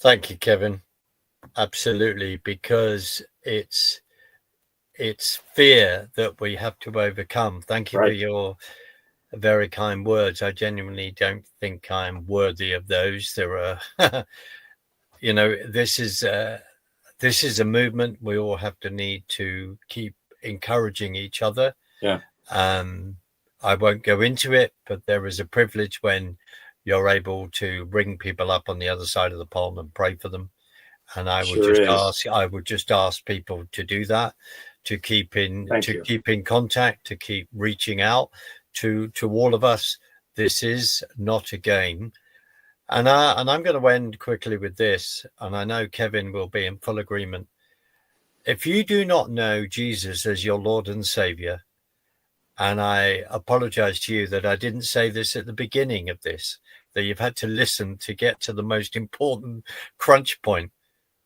Thank you, Kevin. Absolutely, because it's fear that we have to overcome. Thank you for your very kind words. I genuinely don't think I'm worthy of those. There are, this is a movement. We all have to need to keep encouraging each other. Yeah. I won't go into it, but there is a privilege when you're able to bring people up on the other side of the pond and pray for them. And I would just ask people to do that, to keep in contact, to keep reaching out to all of us. This is not a game. And I'm going to end quickly with this, and I know Kevin will be in full agreement. If you do not know Jesus as your Lord and Savior, and I apologize to you that I didn't say this at the beginning of this, that you've had to listen to get to the most important crunch point,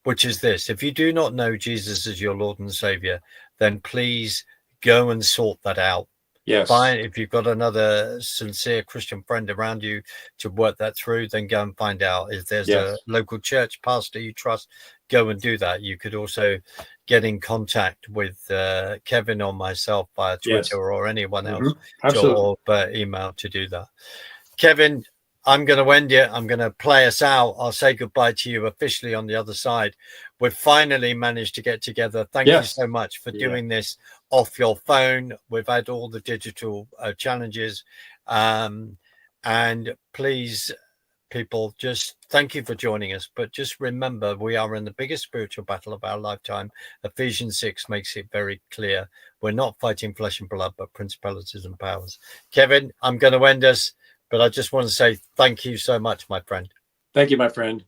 which is this. If you do not know Jesus as your Lord and Savior, then please go and sort that out. Yes. Fine. If you've got another sincere Christian friend around you to work that through, then go and find out. If there's a local church pastor you trust, go and do that. You could also get in contact with Kevin or myself via Twitter or anyone else, or email to do that. Kevin, I'm going to end it. I'm going to play us out. I'll say goodbye to you officially on the other side. We've finally managed to get together. Thank you so much for doing this off your phone. We've had all the digital challenges. And please, people, just thank you for joining us. But just remember, we are in the biggest spiritual battle of our lifetime. Ephesians 6 makes it very clear. We're not fighting flesh and blood, but principalities and powers. Kevin, I'm going to end us. But I just want to say thank you so much, my friend. Thank you, my friend.